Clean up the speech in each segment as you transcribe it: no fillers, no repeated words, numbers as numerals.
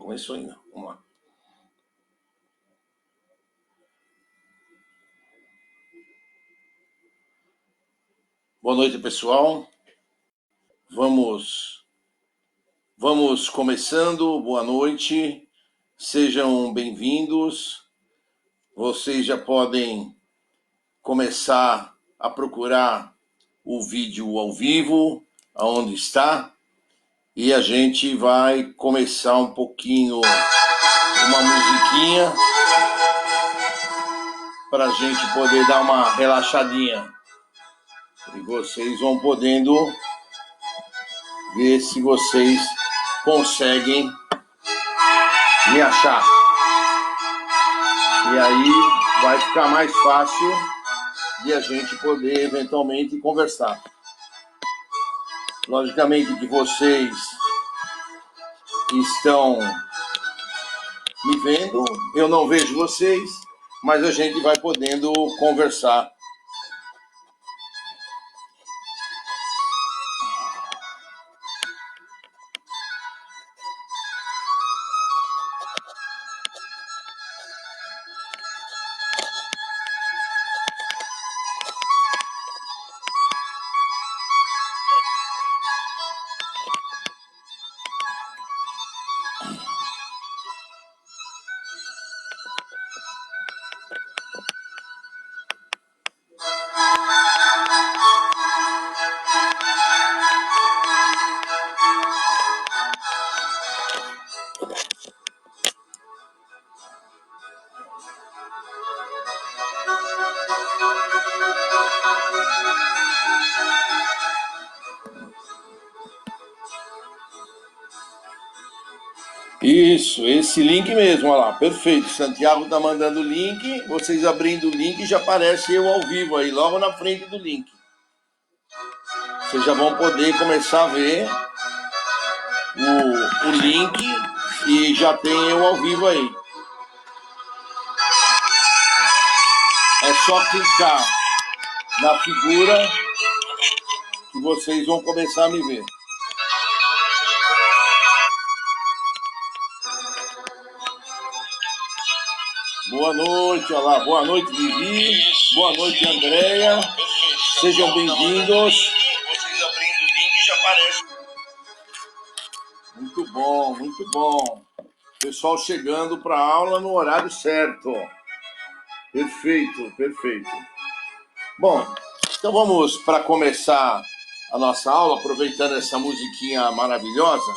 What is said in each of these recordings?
começou ainda. Vamos lá. Boa noite, pessoal. Vamos começando. Boa noite. Sejam bem-vindos. Vocês já podem começar a procurar o vídeo ao vivo, aonde está, e a gente vai começar um pouquinho, uma musiquinha, para a gente poder dar uma relaxadinha. E vocês vão podendo ver se vocês conseguem me achar. E aí vai ficar mais fácil de a gente poder eventualmente conversar. Logicamente que vocês estão me vendo, eu não vejo vocês, mas a gente vai podendo conversar. Isso, esse link mesmo, olha lá, perfeito. Santiago tá mandando o link, vocês abrindo o link já aparece eu ao vivo aí, logo na frente do link. Vocês já vão poder começar a ver o link e já tem eu ao vivo aí. É só clicar na figura que vocês vão começar a me ver. Boa noite, olha lá. Boa noite, Vivi. Boa noite, Andréia. Sejam bem-vindos. Vocês abrindo o link já aparece. Muito bom, muito bom. Pessoal chegando para a aula no horário certo. Perfeito, perfeito. Bom, então vamos para começar a nossa aula, aproveitando essa musiquinha maravilhosa,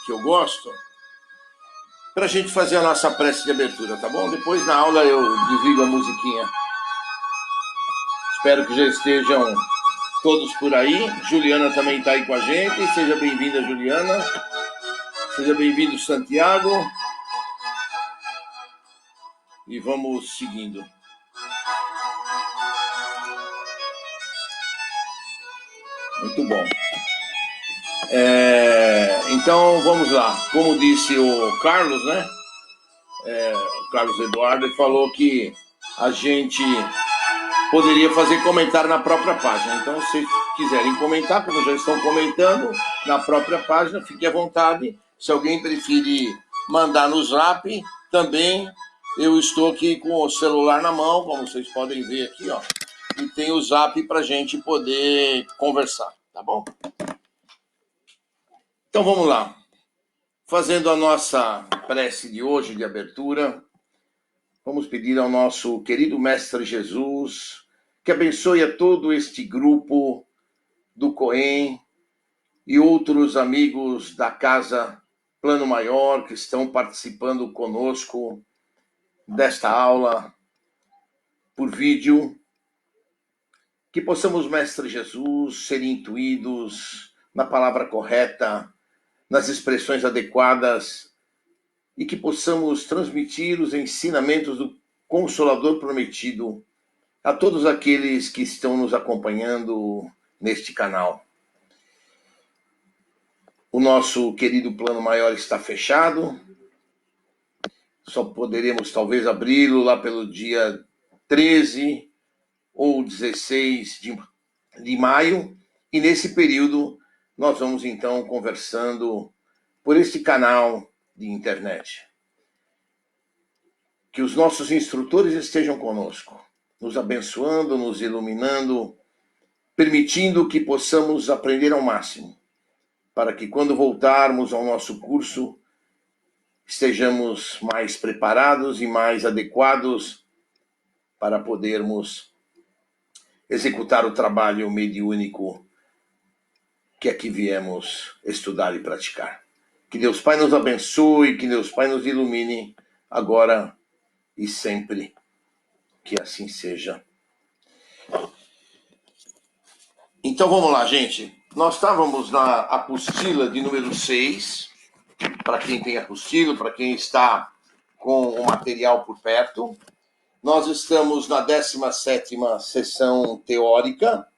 que eu gosto, para a gente fazer a nossa prece de abertura, tá bom? Depois na aula eu desligo a musiquinha. Espero que já estejam todos por aí. Juliana também está aí com a gente. Seja bem-vinda, Juliana. Seja bem-vindo, Santiago. E vamos seguindo. Muito bom. Então, vamos lá. Como disse o Carlos, né? O Carlos Eduardo, ele falou que a gente poderia fazer comentário na própria página. Então, se quiserem comentar, como já estão comentando na própria página, fique à vontade. Se alguém preferir mandar no Zap, também eu estou aqui com o celular na mão, como vocês podem ver aqui, ó. E tem o Zap para a gente poder conversar, tá bom? Então, vamos lá. Fazendo a nossa prece de hoje, de abertura, vamos pedir ao nosso querido Mestre Jesus que abençoe a todo este grupo do Coen e outros amigos da Casa Plano Maior que estão participando conosco desta aula por vídeo. Que possamos, Mestre Jesus, ser intuídos na palavra correta, nas expressões adequadas, e que possamos transmitir os ensinamentos do Consolador prometido a todos aqueles que estão nos acompanhando neste canal. O nosso querido Plano Maior está fechado. Só poderemos talvez abri-lo lá pelo dia 13 ou 16 de maio. E nesse período nós vamos então conversando por este canal de internet. Que os nossos instrutores estejam conosco, nos abençoando, nos iluminando, permitindo que possamos aprender ao máximo, para que quando voltarmos ao nosso curso, estejamos mais preparados e mais adequados para podermos executar o trabalho mediúnico que aqui viemos estudar e praticar. Que Deus Pai nos abençoe, que Deus Pai nos ilumine agora e sempre. Que assim seja. Então vamos lá, gente. Nós estávamos na apostila de número 6, para quem tem apostila, para quem está com o material por perto. Nós estamos na 17ª sessão teórica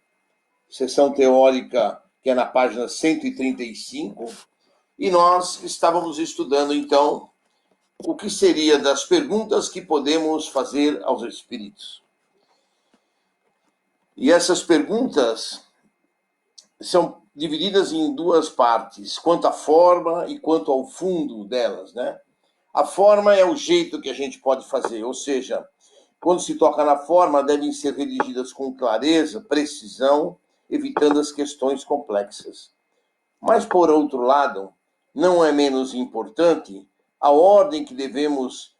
que é na página 135, e nós estávamos estudando, então, o que seria das perguntas que podemos fazer aos espíritos. E essas perguntas são divididas em duas partes, quanto à forma e quanto ao fundo delas, né? A forma é o jeito que a gente pode fazer, ou seja, quando se toca na forma, devem ser redigidas com clareza, precisão, evitando as questões complexas. Mas, por outro lado, não é menos importante a ordem que devemos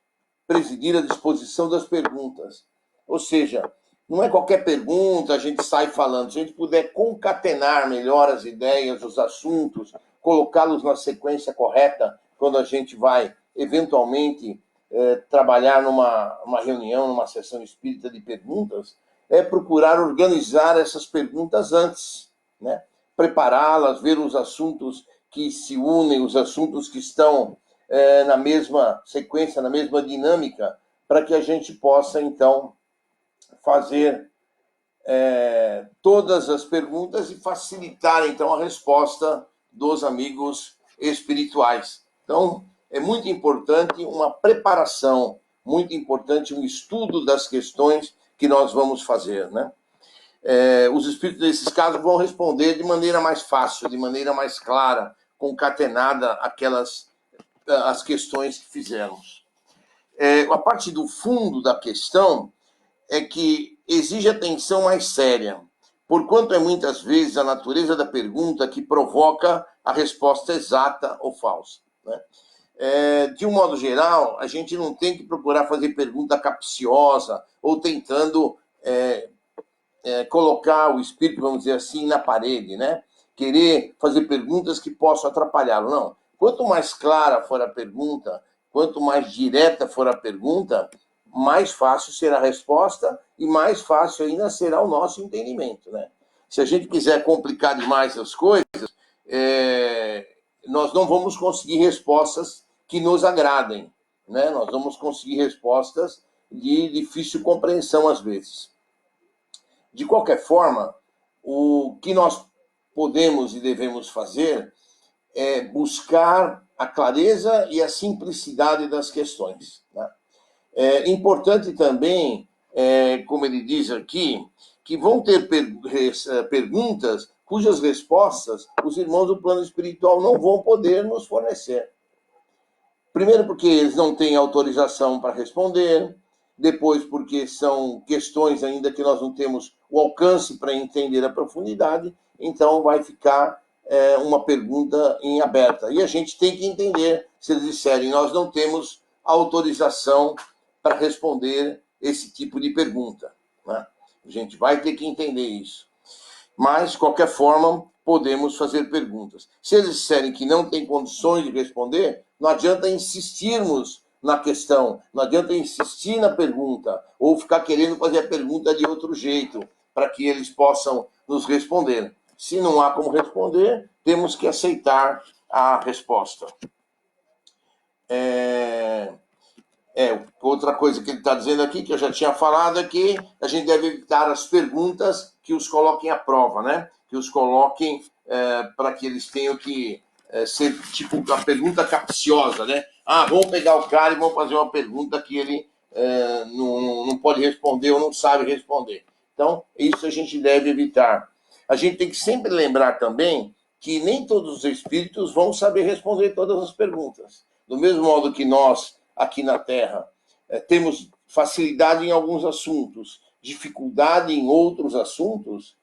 presidir à disposição das perguntas. Ou seja, não é qualquer pergunta a gente sai falando. Se a gente puder concatenar melhor as ideias, os assuntos, colocá-los na sequência correta, quando a gente vai, eventualmente, trabalhar numa reunião, numa sessão espírita de perguntas, é procurar organizar essas perguntas antes, né? Prepará-las, ver os assuntos que se unem, os assuntos que estão na mesma sequência, na mesma dinâmica, para que a gente possa, então, fazer todas as perguntas e facilitar, então, a resposta dos amigos espirituais. Então, é muito importante uma preparação, muito importante um estudo das questões que nós vamos fazer, né? Os espíritos, nesses casos, vão responder de maneira mais fácil, de maneira mais clara, concatenada as questões que fizemos. A parte do fundo da questão é que exige atenção mais séria, porquanto é muitas vezes a natureza da pergunta que provoca a resposta exata ou falsa, né? De um modo geral, a gente não tem que procurar fazer pergunta capciosa ou tentando colocar o espírito, vamos dizer assim, na parede, né? Querer fazer perguntas que possam atrapalhá-lo. Não. Quanto mais clara for a pergunta, quanto mais direta for a pergunta, mais fácil será a resposta e mais fácil ainda será o nosso entendimento, né? Se a gente quiser complicar demais as coisas, nós não vamos conseguir respostas que nos agradem, né? Nós vamos conseguir respostas de difícil compreensão às vezes. De qualquer forma, o que nós podemos e devemos fazer é buscar a clareza e a simplicidade das questões, né? É importante também, como ele diz aqui, que vão ter perguntas cujas respostas os irmãos do plano espiritual não vão poder nos fornecer. Primeiro porque eles não têm autorização para responder, depois porque são questões ainda que nós não temos o alcance para entender a profundidade, então vai ficar uma pergunta em aberta. E a gente tem que entender, se eles disserem, nós não temos autorização para responder esse tipo de pergunta, né? A gente vai ter que entender isso. Mas, de qualquer forma, podemos fazer perguntas. Se eles disserem que não tem condições de responder, não adianta insistirmos na questão, não adianta insistir na pergunta, ou ficar querendo fazer a pergunta de outro jeito, para que eles possam nos responder. Se não há como responder, temos que aceitar a resposta. Outra coisa que ele está dizendo aqui, que eu já tinha falado, é que a gente deve evitar as perguntas que os coloquem à prova, né? Que os coloquem para que eles tenham que ser tipo a pergunta capciosa, né? Vamos pegar o cara e vamos fazer uma pergunta que ele não pode responder ou não sabe responder. Então, isso a gente deve evitar. A gente tem que sempre lembrar também que nem todos os espíritos vão saber responder todas as perguntas. Do mesmo modo que nós, aqui na Terra, temos facilidade em alguns assuntos, dificuldade em outros assuntos,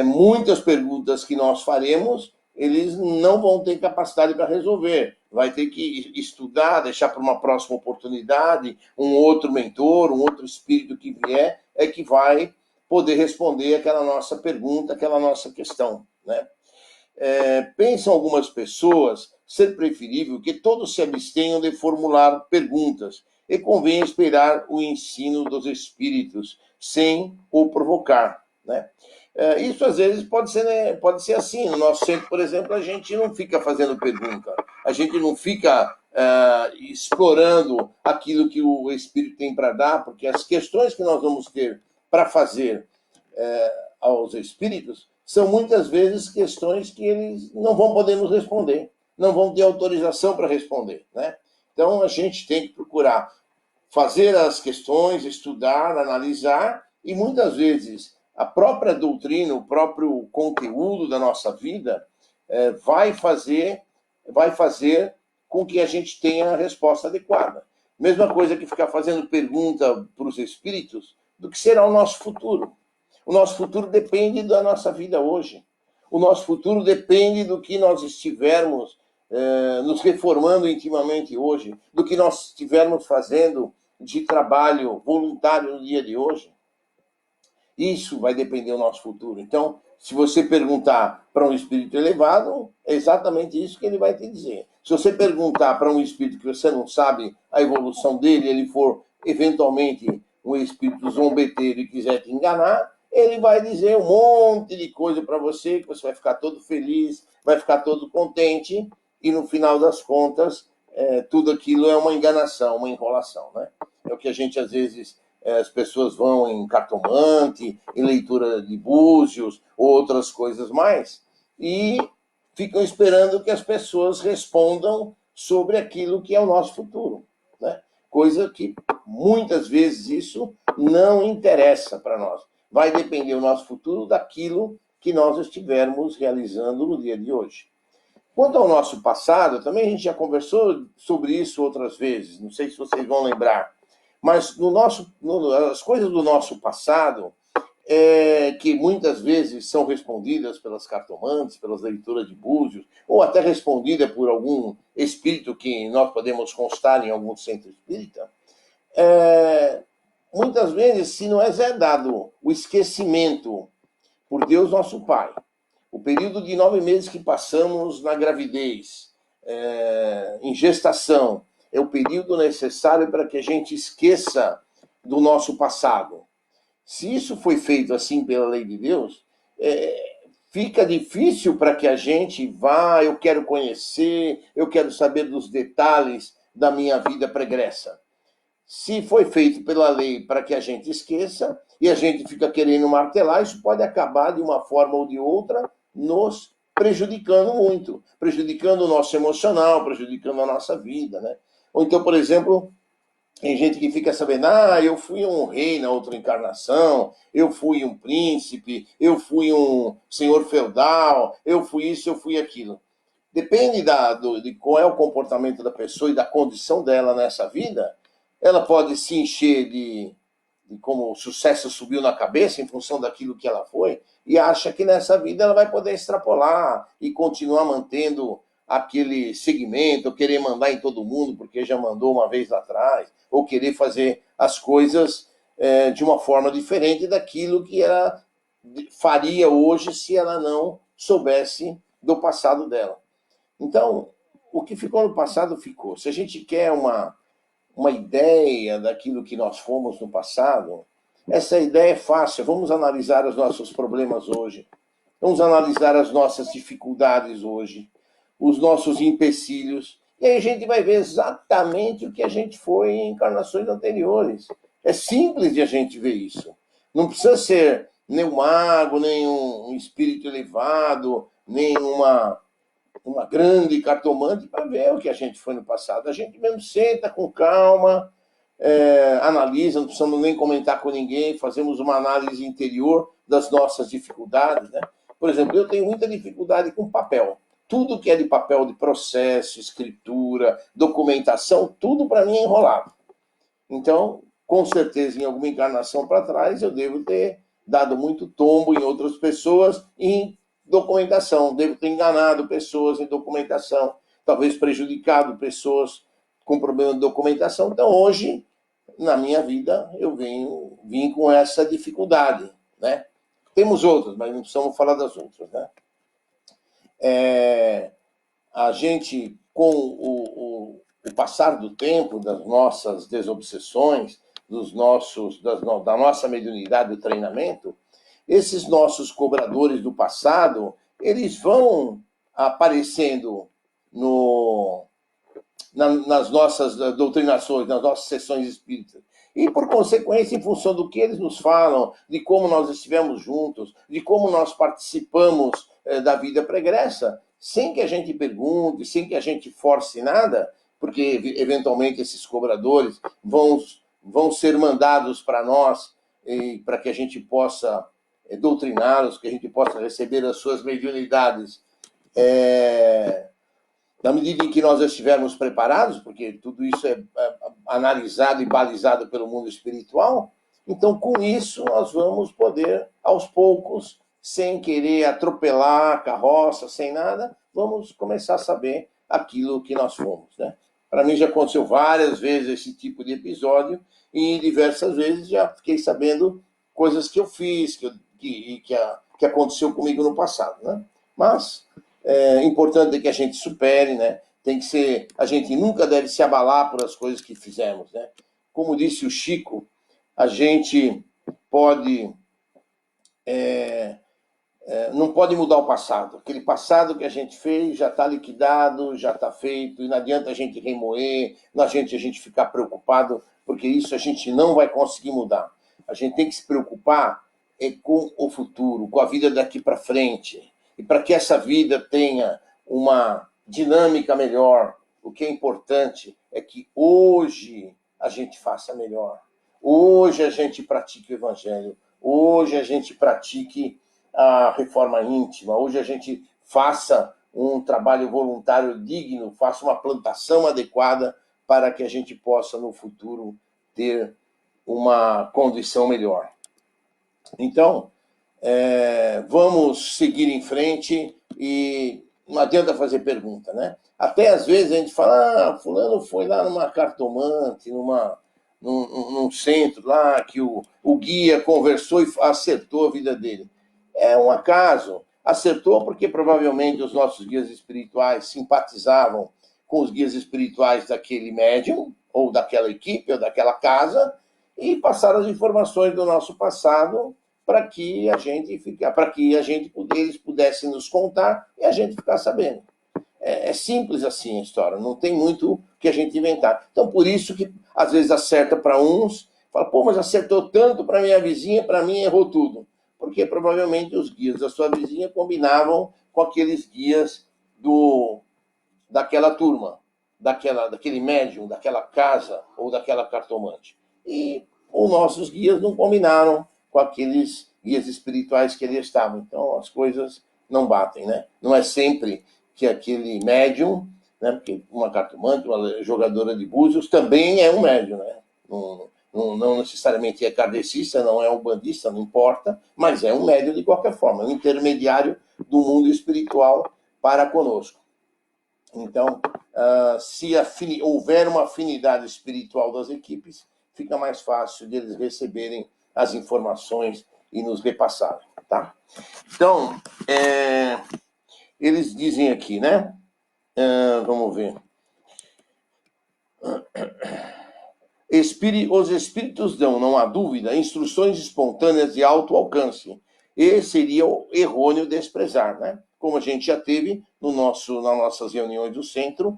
muitas perguntas que nós faremos, eles não vão ter capacidade para resolver. Vai ter que estudar, deixar para uma próxima oportunidade, um outro mentor, um outro espírito que vier, é que vai poder responder aquela nossa pergunta, aquela nossa questão, né? Pensam algumas pessoas ser preferível que todos se abstenham de formular perguntas e convém esperar o ensino dos espíritos sem o provocar, né? Isso às vezes pode ser, né, pode ser assim. No nosso centro, por exemplo, a gente não fica fazendo pergunta, a gente não fica explorando aquilo que o espírito tem para dar, porque as questões que nós vamos ter para fazer aos espíritos são muitas vezes questões que eles não vão poder nos responder, não vão ter autorização para responder, né? Então a gente tem que procurar fazer as questões, estudar, analisar, e muitas vezes a própria doutrina, o próprio conteúdo da nossa vida vai fazer com que a gente tenha a resposta adequada. Mesma coisa que ficar fazendo pergunta para os espíritos do que será o nosso futuro. O nosso futuro depende da nossa vida hoje. O nosso futuro depende do que nós estivermos nos reformando intimamente hoje, do que nós estivermos fazendo de trabalho voluntário no dia de hoje. Isso vai depender do nosso futuro. Então, se você perguntar para um espírito elevado, é exatamente isso que ele vai te dizer. Se você perguntar para um espírito que você não sabe a evolução dele, ele for eventualmente um espírito zombeteiro e quiser te enganar, ele vai dizer um monte de coisa para você, que você vai ficar todo feliz, vai ficar todo contente, e no final das contas, tudo aquilo é uma enganação, uma enrolação, né? É o que a gente, às vezes, as pessoas vão em cartomante, em leitura de búzios, outras coisas mais, e ficam esperando que as pessoas respondam sobre aquilo que é o nosso futuro, né? Coisa que, muitas vezes, isso não interessa para nós. Vai depender o nosso futuro daquilo que nós estivermos realizando no dia de hoje. Quanto ao nosso passado, também a gente já conversou sobre isso outras vezes, não sei se vocês vão lembrar, mas as coisas do nosso passado, que muitas vezes são respondidas pelas cartomantes, pelas leituras de búzios, ou até respondida por algum espírito que nós podemos constar em algum centro espírita, muitas vezes, se não é dado o esquecimento por Deus nosso Pai, o período de 9 meses que passamos na gravidez, em gestação, é o período necessário para que a gente esqueça do nosso passado. Se isso foi feito assim pela lei de Deus, fica difícil para que a gente vá, eu quero conhecer, eu quero saber dos detalhes da minha vida pregressa. Se foi feito pela lei para que a gente esqueça, e a gente fica querendo martelar, isso pode acabar de uma forma ou de outra nos prejudicando muito, prejudicando o nosso emocional, prejudicando a nossa vida, né? Ou então, por exemplo, tem gente que fica sabendo, eu fui um rei na outra encarnação, eu fui um príncipe, eu fui um senhor feudal, eu fui isso, eu fui aquilo. Depende de qual é o comportamento da pessoa e da condição dela nessa vida, ela pode se encher de como o sucesso subiu na cabeça em função daquilo que ela foi, e acha que nessa vida ela vai poder extrapolar e continuar mantendo aquele segmento, ou querer mandar em todo mundo porque já mandou uma vez lá atrás, ou querer fazer as coisas de uma forma diferente daquilo que ela faria hoje se ela não soubesse do passado dela. Então, o que ficou no passado ficou. Se a gente quer uma ideia daquilo que nós fomos no passado, essa ideia é fácil. Vamos analisar os nossos problemas hoje. Vamos analisar as nossas dificuldades hoje, os nossos empecilhos. E aí a gente vai ver exatamente o que a gente foi em encarnações anteriores. É simples de a gente ver isso. Não precisa ser nem um mago, nem um espírito elevado, nem uma grande cartomante para ver o que a gente foi no passado. A gente mesmo senta com calma, analisa, não precisamos nem comentar com ninguém, fazemos uma análise interior das nossas dificuldades, né? Por exemplo, eu tenho muita dificuldade com papel. tudo que é de papel de processo, escritura, documentação, tudo para mim é enrolado. Então, com certeza, em alguma encarnação para trás, eu devo ter dado muito tombo em outras pessoas em documentação, devo ter enganado pessoas em documentação, talvez prejudicado pessoas com problema de documentação. Então, hoje, na minha vida, eu vim com essa dificuldade, né? Temos outras, mas não precisamos falar das outras, né? A gente, com o passar do tempo, das nossas desobsessões, da nossa mediunidade do treinamento, esses nossos cobradores do passado, eles vão aparecendo nas nossas doutrinações, nas nossas sessões espíritas. E, por consequência, em função do que eles nos falam, de como nós estivemos juntos, de como nós participamos da vida pregressa, sem que a gente pergunte, sem que a gente force nada, porque, eventualmente, esses cobradores vão ser mandados para nós, para que a gente possa doutriná-los, que a gente possa receber as suas mediunidades na medida em que nós estivermos preparados, porque tudo isso é analisado e balizado pelo mundo espiritual, então, com isso, nós vamos poder, aos poucos, sem querer atropelar a carroça, sem nada, vamos começar a saber aquilo que nós fomos, né? Para mim já aconteceu várias vezes esse tipo de episódio, e diversas vezes já fiquei sabendo coisas que eu fiz, que aconteceu comigo no passado, né? Mas é importante que a gente supere, né? Tem que ser, a gente nunca deve se abalar por as coisas que fizemos, né? Como disse o Chico, a gente pode não pode mudar o passado. Aquele passado que a gente fez já está liquidado, já está feito, e não adianta a gente remoer, não adianta a gente ficar preocupado, porque isso a gente não vai conseguir mudar. A gente tem que se preocupar com o futuro, com a vida daqui para frente. E para que essa vida tenha uma dinâmica melhor, o que é importante é que hoje a gente faça melhor. Hoje a gente pratique o evangelho. Hoje a gente pratique a reforma íntima. Hoje a gente faça um trabalho voluntário digno, faça uma plantação adequada para que a gente possa, no futuro, ter uma condição melhor. Então, vamos seguir em frente e não adianta fazer pergunta, né? Até às vezes a gente fala, fulano foi lá numa cartomante, num centro lá que o guia conversou e acertou a vida dele. É um acaso. Acertou porque provavelmente os nossos guias espirituais simpatizavam com os guias espirituais daquele médium, ou daquela equipe, ou daquela casa, e passaram as informações do nosso passado para que eles pudessem nos contar e a gente ficar sabendo. É simples assim a história, não tem muito que a gente inventar. Então, por isso que às vezes acerta para uns, fala, pô, mas acertou tanto para minha vizinha, para mim errou tudo. Porque provavelmente os guias da sua vizinha combinavam com aqueles guias daquela turma, daquele médium, daquela casa ou daquela cartomante. E os nossos guias não combinaram com aqueles guias espirituais que ali estavam. Então as coisas não batem, né? Não é sempre que aquele médium, né? Porque uma cartomante, uma jogadora de búzios também é um médium, né? Não necessariamente é kardecista, não é umbandista, não importa, mas é um médium de qualquer forma, um intermediário do mundo espiritual para conosco. Então, se houver uma afinidade espiritual das equipes, fica mais fácil de eles receberem as informações e nos repassarem, tá? Então, eles dizem aqui, né? Vamos ver. Os espíritos dão, não há dúvida, instruções espontâneas de alto alcance. E seria errôneo desprezar, né? Como a gente já teve nas nossas reuniões do centro,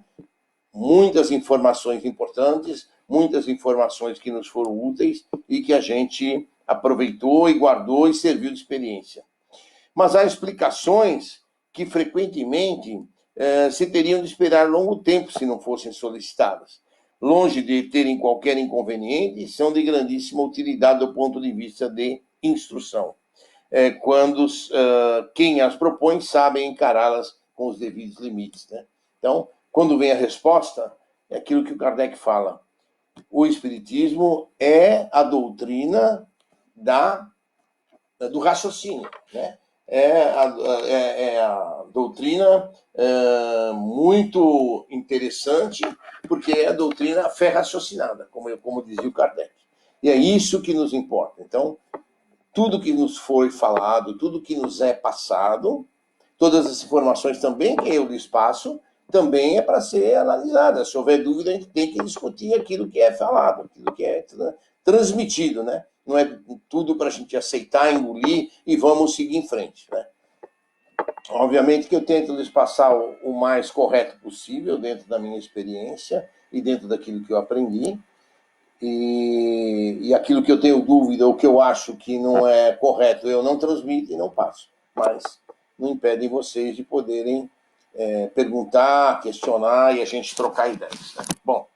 muitas informações importantes, muitas informações que nos foram úteis e que a gente aproveitou e guardou e serviu de experiência. Mas há explicações que frequentemente se teriam de esperar longo tempo se não fossem solicitadas. Longe de terem qualquer inconveniente, são de grandíssima utilidade do ponto de vista de instrução, quando quem as propõe sabe encará-las com os devidos limites, né? Então, quando vem a resposta, é aquilo que o Kardec fala. O Espiritismo é a doutrina do raciocínio, né? É a doutrina muito interessante, porque é a doutrina fé raciocinada, como dizia o Kardec. E é isso que nos importa. Então, tudo que nos foi falado, tudo que nos é passado, todas as informações também que eu lhes passo, também é para ser analisada. Se houver dúvida, a gente tem que discutir aquilo que é falado, aquilo que é transmitido, né? Não é tudo para a gente aceitar, engolir e vamos seguir em frente, né? Obviamente que eu tento lhes passar o mais correto possível dentro da minha experiência e dentro daquilo que eu aprendi. E aquilo que eu tenho dúvida ou que eu acho que não é correto, eu não transmito e não passo. Mas não impedem vocês de poderem perguntar, questionar e a gente trocar ideias, né? Bom,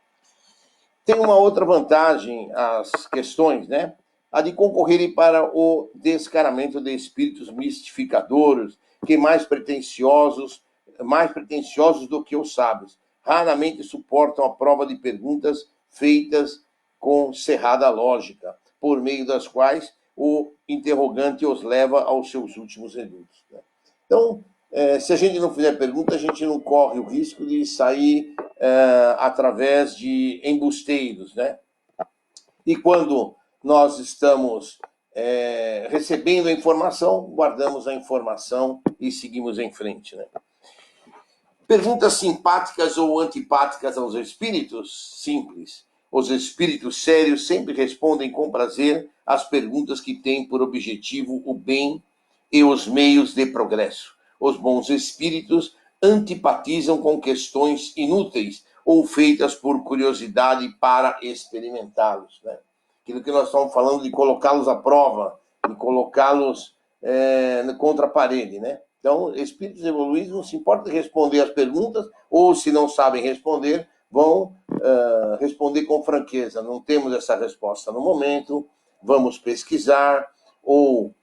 tem uma outra vantagem às questões, né? A de concorrerem para o descaramento de espíritos mistificadores, que mais pretensiosos do que os sábios. Raramente suportam a prova de perguntas feitas com cerrada lógica, por meio das quais o interrogante os leva aos seus últimos redutos, né? Então, se a gente não fizer pergunta, a gente não corre o risco de sair através de embusteiros, né? E quando nós estamos recebendo a informação, guardamos a informação e seguimos em frente, né? Perguntas simpáticas ou antipáticas aos espíritos? Simples. Os espíritos sérios sempre respondem com prazer às perguntas que têm por objetivo o bem e os meios de progresso. Os bons espíritos antipatizam com questões inúteis ou feitas por curiosidade para experimentá-los, né? Aquilo que nós estamos falando de colocá-los à prova, de colocá-los contra a parede, né? Então, espíritos evoluídos não se importam de responder as perguntas, ou se não sabem responder, vão responder com franqueza. Não temos essa resposta no momento, vamos pesquisar, ou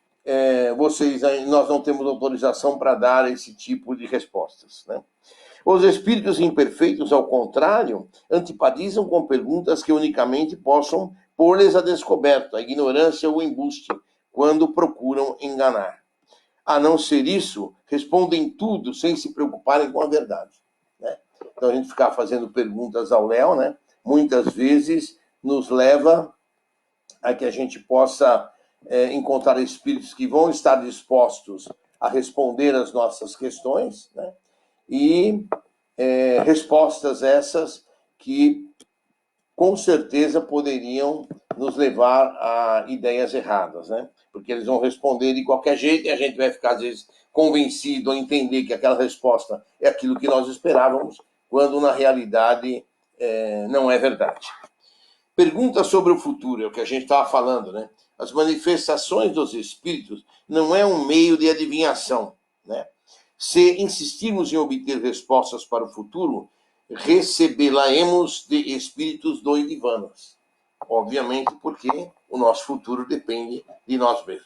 nós não temos autorização para dar esse tipo de respostas, né? Os espíritos imperfeitos, ao contrário, antipatizam com perguntas que unicamente possam pôr-lhes a descoberto, a ignorância ou o embuste, quando procuram enganar. A não ser isso, respondem tudo sem se preocuparem com a verdade, né? Então, a gente ficar fazendo perguntas ao Léo, né, muitas vezes nos leva a que a gente possa encontrar espíritos que vão estar dispostos a responder às nossas questões, né? E respostas essas que com certeza poderiam nos levar a ideias erradas, né? Porque eles vão responder de qualquer jeito e a gente vai ficar, às vezes, convencido a entender que aquela resposta é aquilo que nós esperávamos, quando na realidade não é verdade. Pergunta sobre o futuro, é o que a gente estava falando, né? As manifestações dos espíritos não é um meio de adivinhação, né? Se insistirmos em obter respostas para o futuro, recebê-la-emos de espíritos doidivanos. Obviamente, porque o nosso futuro depende de nós mesmos.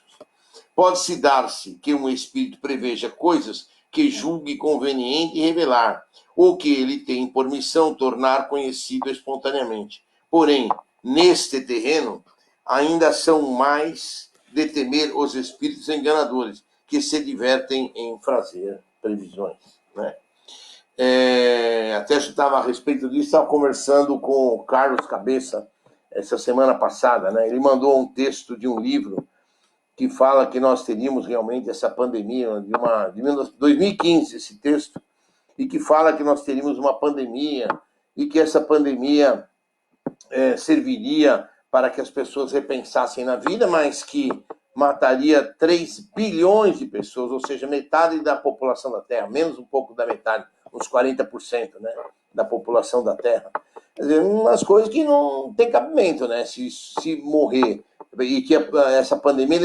Pode-se dar-se que um espírito preveja coisas que julgue conveniente revelar, ou que ele tem por missão tornar conhecido espontaneamente. Porém, neste terreno, ainda são mais de temer os espíritos enganadores, que se divertem em fazer previsões, né? Até eu estava a respeito disso, estava conversando com o Carlos Cabeça essa semana passada, né? Ele mandou um texto de um livro que fala que nós teríamos realmente essa pandemia de 2015, esse texto, e que fala que nós teríamos uma pandemia e que essa pandemia serviria para que as pessoas repensassem na vida, mas que mataria 3 bilhões de pessoas, ou seja, metade da população da Terra, menos um pouco da metade, uns 40%, né, da população da Terra. Quer dizer, umas coisas que não tem cabimento, né? Se morrer, e que essa pandemia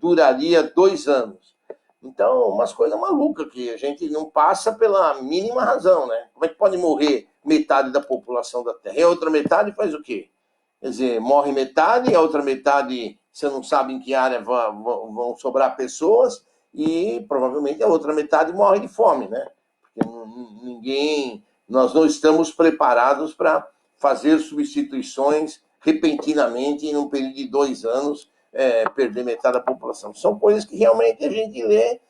duraria 2 anos. Então, umas coisas malucas que a gente não passa pela mínima razão, né? Como é que pode morrer metade da população da Terra? E a outra metade faz o quê? Quer dizer, morre metade, a outra metade você não sabe em que área vão sobrar pessoas, e provavelmente a outra metade morre de fome, né? Porque nós não estamos preparados para fazer substituições repentinamente em um período de 2 anos, perder metade da população. São coisas que realmente a gente lê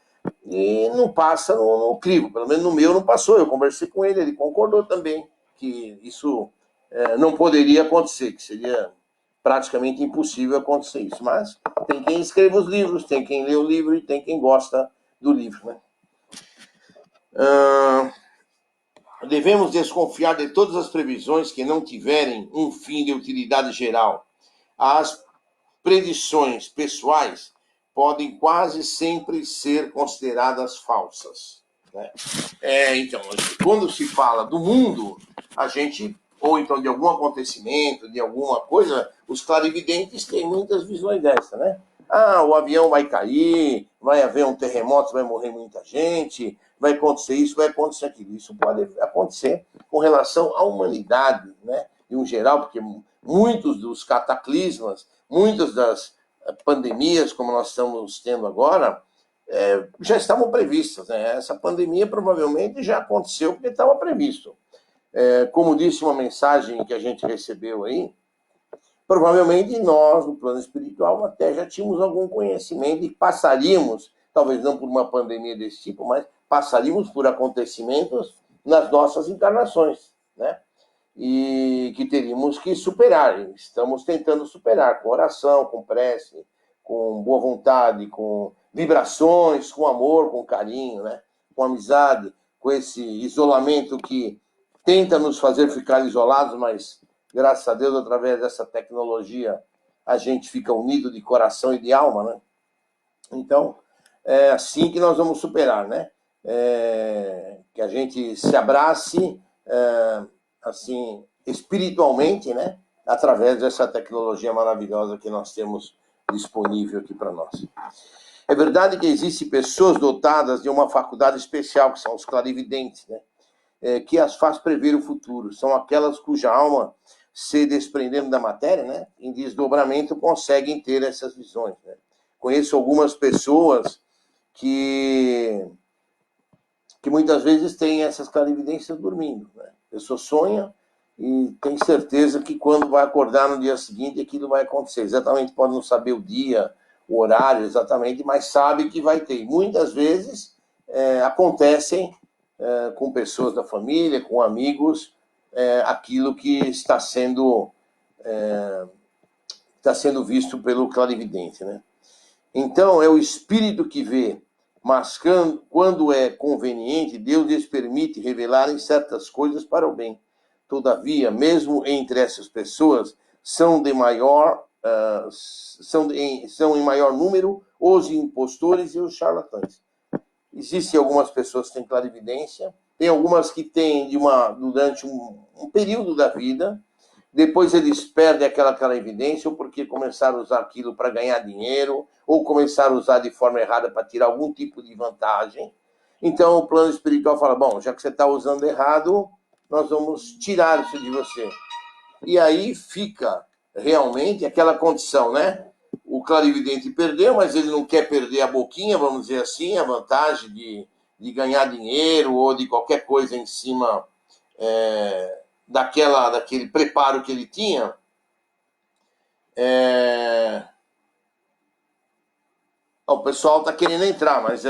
e não passa no crivo, pelo menos no meu não passou. Eu conversei com ele, ele concordou também que isso não poderia acontecer, que seria praticamente impossível acontecer isso. Mas tem quem escreva os livros, tem quem lê o livro e tem quem gosta do livro, né? Devemos desconfiar de todas as previsões que não tiverem um fim de utilidade geral. As predições pessoais podem quase sempre ser consideradas falsas, né? Então, quando se fala do mundo, a gente, ou então de algum acontecimento, de alguma coisa, os clarividentes têm muitas visões dessa, né? Ah, o avião vai cair, vai haver um terremoto, vai morrer muita gente, vai acontecer isso, vai acontecer aquilo. Isso pode acontecer com relação à humanidade, né? Em um geral, porque muitos dos cataclismas, muitas das pandemias, como nós estamos tendo agora, já estavam previstas, né? Essa pandemia provavelmente já aconteceu porque estava previsto. Como disse uma mensagem que a gente recebeu aí, provavelmente nós, no plano espiritual, até já tínhamos algum conhecimento e passaríamos, talvez não por uma pandemia desse tipo, mas passaríamos por acontecimentos nas nossas encarnações, né? E que teríamos que superar. Estamos tentando superar com oração, com prece, com boa vontade, com vibrações, com amor, com carinho, né? Com amizade, com esse isolamento que tenta nos fazer ficar isolados, mas graças a Deus, através dessa tecnologia, a gente fica unido de coração e de alma, né? Então, é assim que nós vamos superar, né? Que a gente se abrace, assim, espiritualmente, né? Através dessa tecnologia maravilhosa que nós temos disponível aqui para nós. É verdade que existem pessoas dotadas de uma faculdade especial, que são os clarividentes, né? Que as faz prever o futuro. São aquelas cuja alma, se desprendendo da matéria, né? Em desdobramento, conseguem ter essas visões, né? Conheço algumas pessoas que muitas vezes têm essas clarividências dormindo, né? A pessoa sonha e tem certeza que quando vai acordar no dia seguinte aquilo vai acontecer. Exatamente, pode não saber o dia, o horário exatamente, mas sabe que vai ter. Está vezes acontecem com pessoas da família, com amigos, aquilo que está sendo visto pelo clarividente, né? Então, é o espírito que vê, mas quando é conveniente, Deus lhes permite revelarem certas coisas para o bem. Todavia, mesmo entre essas pessoas, são em maior número os impostores e os charlatães. Existem algumas pessoas que têm clarividência, tem algumas que têm durante um período da vida, depois eles perdem aquela clarividência, ou porque começaram a usar aquilo para ganhar dinheiro, ou começaram a usar de forma errada para tirar algum tipo de vantagem. Então o plano espiritual fala, bom, já que você está usando errado, nós vamos tirar isso de você. E aí fica realmente aquela condição, né? O clarividente perdeu, mas ele não quer perder a boquinha, vamos dizer assim, a vantagem de ganhar dinheiro ou de qualquer coisa em cima daquele preparo que ele tinha. O pessoal está querendo entrar, mas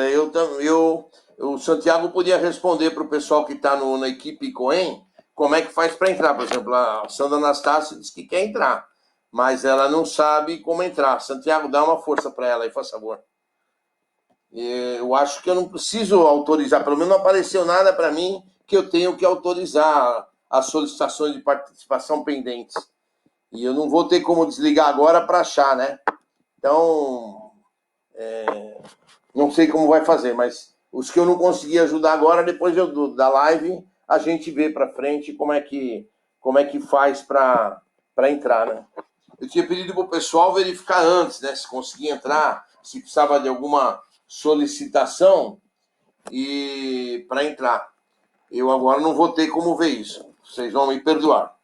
o Santiago podia responder para o pessoal que está na equipe Coen como é que faz para entrar. Por exemplo, a Sandra Anastácio disse que quer entrar, mas ela não sabe como entrar. Santiago, dá uma força para ela aí, por favor. Eu acho que eu não preciso autorizar, pelo menos não apareceu nada para mim que eu tenho que autorizar as solicitações de participação pendentes. E eu não vou ter como desligar agora para achar, né? Então, não sei como vai fazer, mas os que eu não consegui ajudar agora, depois da live, a gente vê para frente como é que faz para entrar, né? Eu tinha pedido para o pessoal verificar antes, né? Se conseguia entrar, se precisava de alguma solicitação e para entrar. Eu agora não vou ter como ver isso. Vocês vão me perdoar.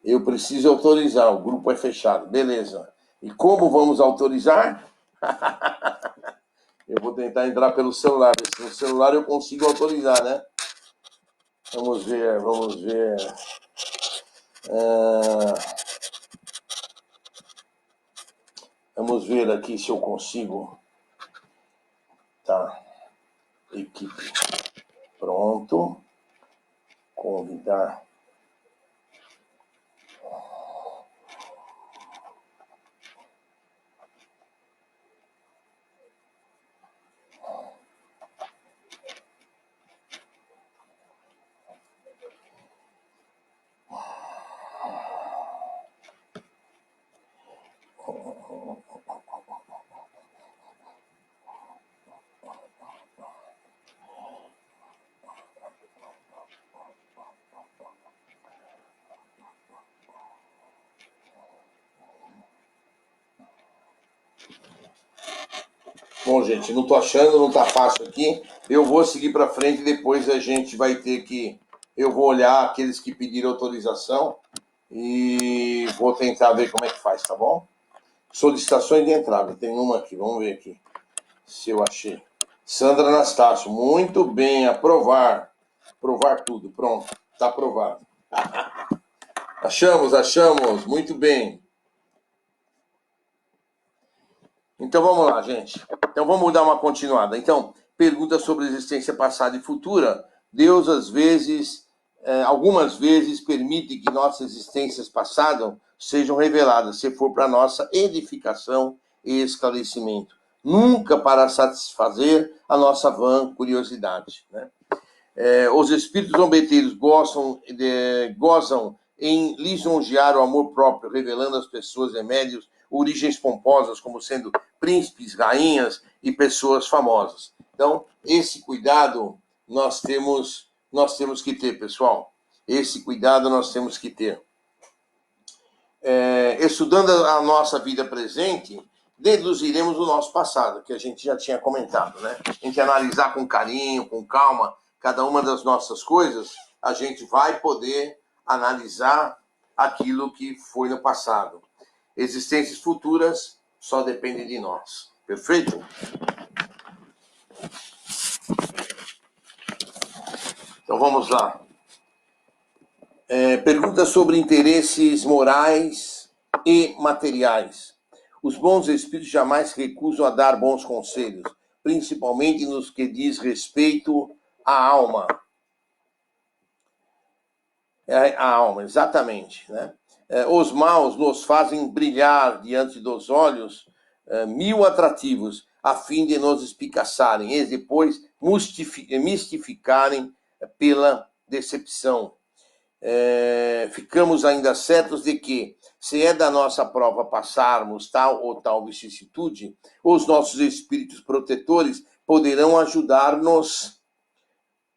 Eu preciso autorizar, o grupo é fechado. Beleza. E como vamos autorizar? Eu vou tentar entrar pelo celular. No celular eu consigo autorizar, né? Vamos ver, vamos ver. Vamos ver aqui se eu consigo. Tá. Equipe. Pronto. Convidar. Bom, gente, não tô achando, não tá fácil aqui. Eu vou seguir para frente e depois a gente vai ter que... Eu vou olhar aqueles que pediram autorização e vou tentar ver como é que faz, tá bom? Solicitações de entrada, tem uma aqui, vamos ver aqui se eu achei. Sandra Anastácio, muito bem, aprovar. Aprovar tudo, pronto, tá aprovado. Achamos, muito bem. Então vamos lá, gente. Então vamos dar uma continuada. Então, pergunta sobre existência passada e futura. Deus, às vezes, algumas vezes, permite que nossas existências passadas sejam reveladas, se for para nossa edificação e esclarecimento. Nunca para satisfazer a nossa vã curiosidade, né? Os espíritos zombeteiros gozam em lisonjear o amor próprio, revelando às pessoas remédios, origens pomposas, como sendo príncipes, rainhas e pessoas famosas. Então, esse cuidado nós temos que ter, pessoal. Esse cuidado nós temos que ter. Estudando a nossa vida presente, deduziremos o nosso passado, que a gente já tinha comentado, né? A gente analisar com carinho, com calma, cada uma das nossas coisas, a gente vai poder analisar aquilo que foi no passado. Existências futuras só dependem de nós. Perfeito? Então vamos lá. Pergunta sobre interesses morais e materiais. Os bons espíritos jamais recusam a dar bons conselhos, principalmente nos que diz respeito à alma. A alma, exatamente, né? Os maus nos fazem brilhar diante dos olhos mil atrativos, a fim de nos espicaçarem e depois mistificarem pela decepção. Ficamos ainda certos de que, se é da nossa prova passarmos tal ou tal vicissitude, os nossos espíritos protetores poderão ajudar-nos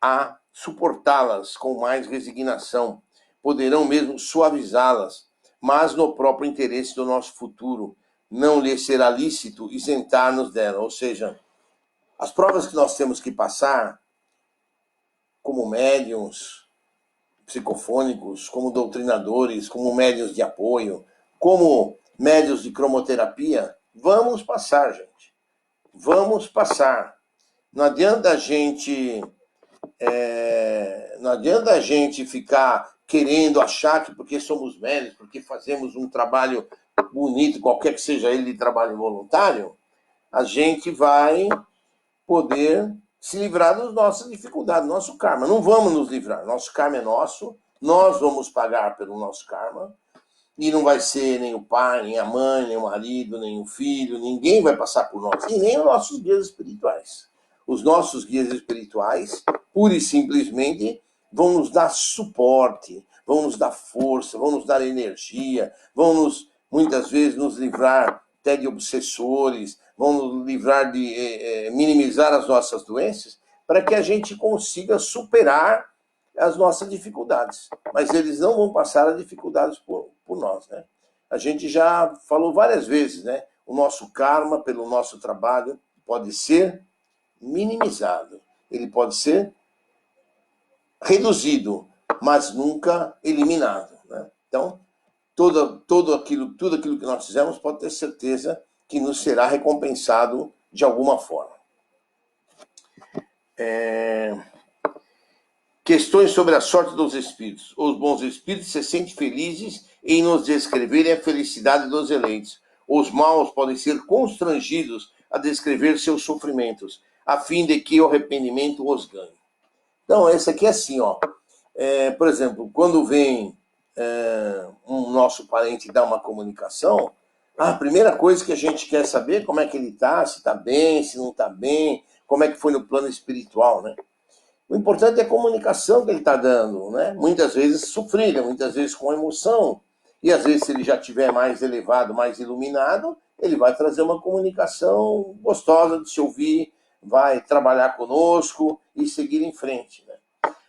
a suportá-las com mais resignação, poderão mesmo suavizá-las, mas no próprio interesse do nosso futuro, não lhe será lícito isentar-nos dela. Ou seja, as provas que nós temos que passar, como médiuns, psicofônicos, como doutrinadores, como médios de apoio, como médios de cromoterapia, vamos passar, gente. Vamos passar. Não adianta a gente ficar querendo achar que porque somos médicos, porque fazemos um trabalho bonito, qualquer que seja ele de trabalho voluntário, a gente vai poder se livrar das nossas dificuldades, nosso karma. Não vamos nos livrar, nosso karma é nosso, nós vamos pagar pelo nosso karma, e não vai ser nem o pai, nem a mãe, nem o marido, nem o filho, ninguém vai passar por nós, e nem os nossos guias espirituais. Os nossos guias espirituais, pura e simplesmente, vão nos dar suporte, vão nos dar força, vão nos dar energia, muitas vezes, nos livrar até de obsessores, vão nos livrar de minimizar as nossas doenças, para que a gente consiga superar as nossas dificuldades. Mas eles não vão passar as dificuldades por nós, né? A gente já falou várias vezes, né? O nosso karma, pelo nosso trabalho, pode ser minimizado. Ele pode ser reduzido, mas nunca eliminado, né? Então, tudo aquilo que nós fizemos, pode ter certeza que nos será recompensado de alguma forma. Questões sobre a sorte dos espíritos. Os bons espíritos se sentem felizes em nos descreverem a felicidade dos eleitos. Os maus podem ser constrangidos a descrever seus sofrimentos, a fim de que o arrependimento os ganhe. Então, esse aqui é assim, ó. Por exemplo, quando vem um nosso parente dar uma comunicação, a primeira coisa que a gente quer saber é como é que ele está, se está bem, se não está bem, como é que foi no plano espiritual, né? O importante é a comunicação que ele está dando, né? Muitas vezes sofrida, muitas vezes com emoção. E às vezes, se ele já estiver mais elevado, mais iluminado, ele vai trazer uma comunicação gostosa de se ouvir, vai trabalhar conosco e seguir em frente, né?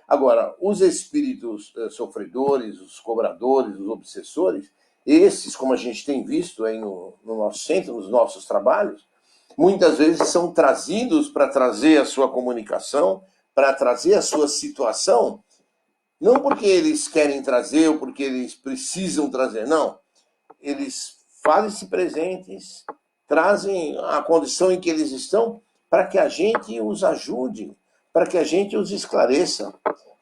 Agora, os espíritos sofredores, os cobradores, os obsessores, esses, como a gente tem visto aí no nosso centro, nos nossos trabalhos, muitas vezes são trazidos para trazer a sua comunicação, para trazer a sua situação, não porque eles querem trazer ou porque eles precisam trazer, não. Eles fazem-se presentes, trazem a condição em que eles estão para que a gente os ajude, para que a gente os esclareça.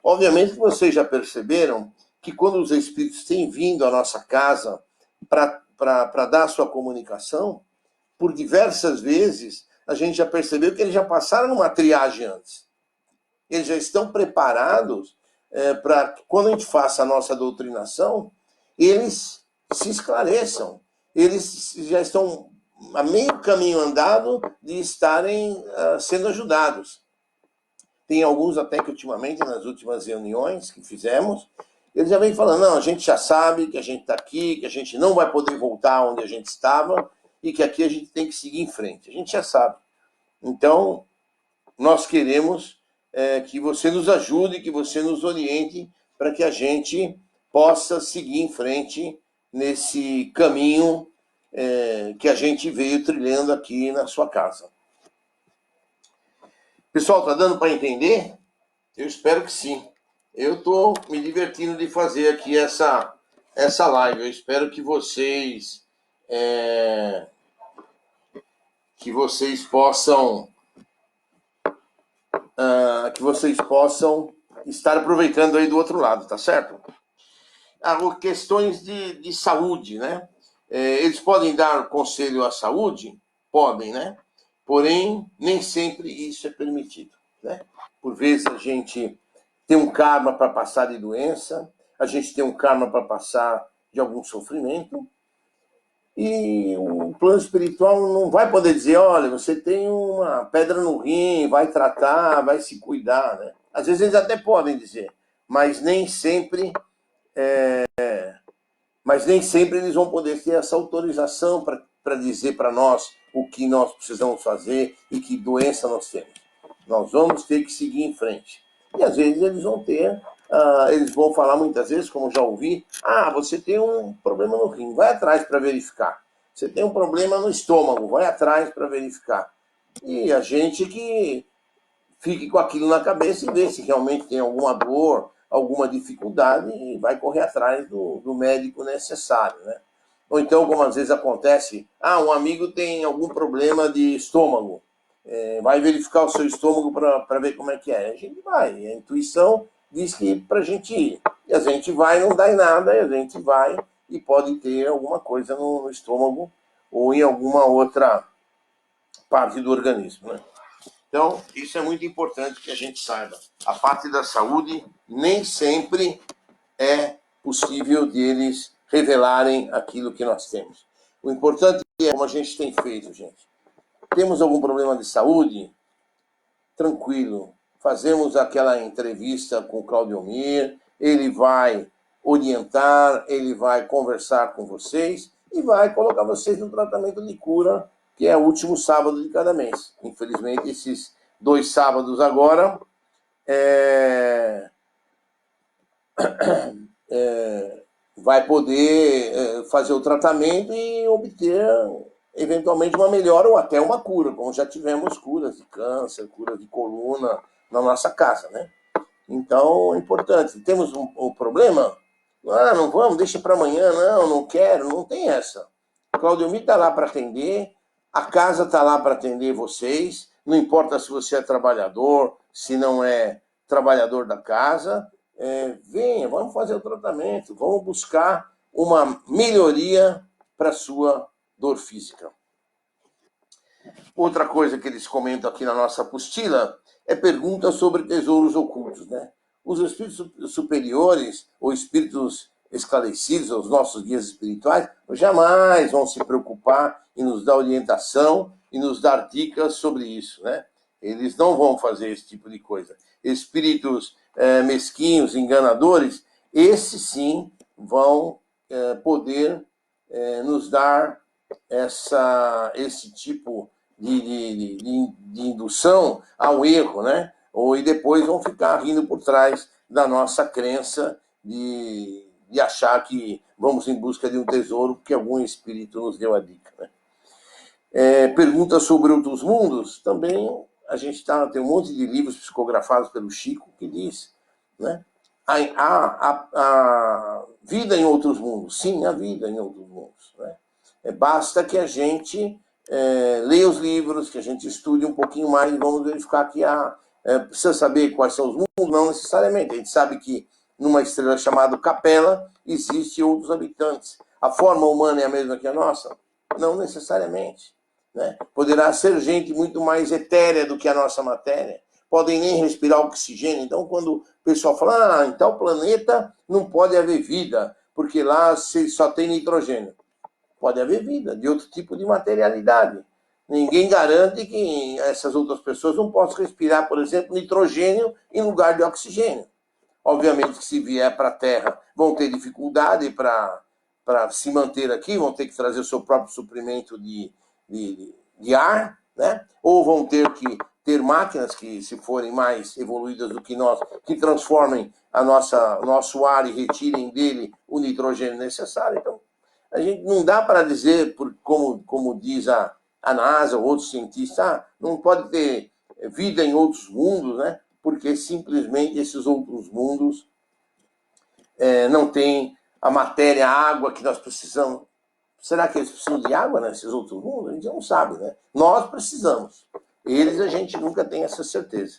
Obviamente que vocês já perceberam que quando os espíritos têm vindo à nossa casa para dar a sua comunicação, por diversas vezes, a gente já percebeu que eles já passaram uma triagem antes. Eles já estão preparados para que, quando a gente faça a nossa doutrinação, eles se esclareçam. Eles já estão a meio caminho andado de estarem sendo ajudados. Tem alguns até que ultimamente, nas últimas reuniões que fizemos, eles já vêm falando, não, a gente já sabe que a gente está aqui, que a gente não vai poder voltar onde a gente estava e que aqui a gente tem que seguir em frente. A gente já sabe. Então, nós queremos que você nos ajude, que você nos oriente para que a gente possa seguir em frente nesse caminho que a gente veio trilhando aqui na sua casa. Pessoal, tá dando para entender? Eu espero que sim. Eu estou me divertindo de fazer aqui essa live. Eu espero que vocês possam estar aproveitando aí do outro lado, tá certo? Questões de saúde, né? Eles podem dar conselho à saúde? Podem, né? Porém, nem sempre isso é permitido, né? Por vezes a gente tem um karma para passar de doença, a gente tem um karma para passar de algum sofrimento, e o plano espiritual não vai poder dizer, olha, você tem uma pedra no rim, vai tratar, vai se cuidar, né? Às vezes eles até podem dizer, mas nem sempre eles vão poder ter essa autorização para dizer para nós o que nós precisamos fazer e que doença nós temos. Nós vamos ter que seguir em frente. E às vezes eles vão falar muitas vezes, como já ouvi, você tem um problema no rim, vai atrás para verificar. Você tem um problema no estômago, vai atrás para verificar. E a gente que fique com aquilo na cabeça e vê se realmente tem alguma dor, alguma dificuldade e vai correr atrás do médico necessário, né? Ou então, como às vezes acontece, um amigo tem algum problema de estômago, vai verificar o seu estômago para ver como é que é. A gente vai, a intuição diz que para a gente ir. E a gente vai, não dá em nada, e a gente vai e pode ter alguma coisa no estômago ou em alguma outra parte do organismo, né? Então, isso é muito importante que a gente saiba. A parte da saúde nem sempre é possível deles revelarem aquilo que nós temos. O importante é como a gente tem feito, gente. Temos algum problema de saúde? Tranquilo. Fazemos aquela entrevista com o Claudiomir, ele vai orientar, ele vai conversar com vocês e vai colocar vocês no tratamento de cura, que é o último sábado de cada mês. Infelizmente, esses 2 sábados agora vai poder fazer o tratamento e obter eventualmente uma melhora ou até uma cura, como já tivemos curas de câncer, curas de coluna na nossa casa, né? Então, é importante. Temos um problema? Ah, não vamos, deixa para amanhã, não quero, não tem essa. O Claudiomir está lá para atender, a casa está lá para atender vocês, não importa se você é trabalhador, se não é trabalhador da casa, venha, vamos fazer o tratamento, vamos buscar uma melhoria para a sua dor física. Outra coisa que eles comentam aqui na nossa apostila é perguntas sobre tesouros ocultos, né? Os espíritos superiores, ou espíritos esclarecidos, os nossos guias espirituais, jamais vão se preocupar em nos dar orientação e nos dar dicas sobre isso, né? Eles não vão fazer esse tipo de coisa. Espíritos mesquinhos, enganadores, esses sim vão poder nos dar esse tipo de indução ao erro, né? E depois vão ficar rindo por trás da nossa crença de achar que vamos em busca de um tesouro porque algum espírito nos deu a dica, né? Perguntas sobre outros mundos, também a gente tem um monte de livros psicografados pelo Chico que diz, né? A vida em outros mundos, sim, a vida em outros mundos, né? Basta que a gente leia os livros, que a gente estude um pouquinho mais e vamos verificar que precisa saber quais são os mundos, não necessariamente. A gente sabe que numa estrela chamada Capela existem outros habitantes. A forma humana é a mesma que a nossa? Não necessariamente, né? Poderá ser gente muito mais etérea do que a nossa matéria, podem nem respirar oxigênio. Então, quando o pessoal fala, em tal planeta não pode haver vida, porque lá só tem nitrogênio. Pode haver vida de outro tipo de materialidade. Ninguém garante que essas outras pessoas não possam respirar, por exemplo, nitrogênio em lugar de oxigênio. Obviamente que se vier para a Terra vão ter dificuldade para se manter aqui, vão ter que trazer o seu próprio suprimento de ar, né? Ou vão ter que ter máquinas que, se forem mais evoluídas do que nós, que transformem nosso ar e retirem dele o nitrogênio necessário. Então, a gente não dá para dizer, como diz a NASA ou outros cientistas, não pode ter vida em outros mundos, né? Porque simplesmente esses outros mundos não têm a matéria, a água que nós precisamos. Será que eles precisam de água nesses outros mundos? A gente não sabe, né? Nós precisamos. Eles a gente nunca tem essa certeza.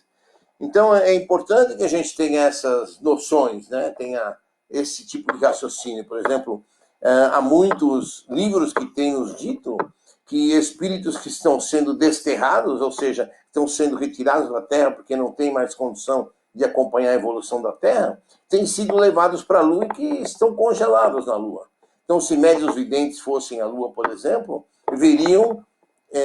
Então é importante que a gente tenha essas noções, né? Tenha esse tipo de raciocínio. Por exemplo, há muitos livros que têm nos dito que espíritos que estão sendo desterrados, ou seja, estão sendo retirados da Terra porque não tem mais condição de acompanhar a evolução da Terra, têm sido levados para a Lua e que estão congelados na Lua. Então, se médios videntes fossem à Lua, por exemplo, veriam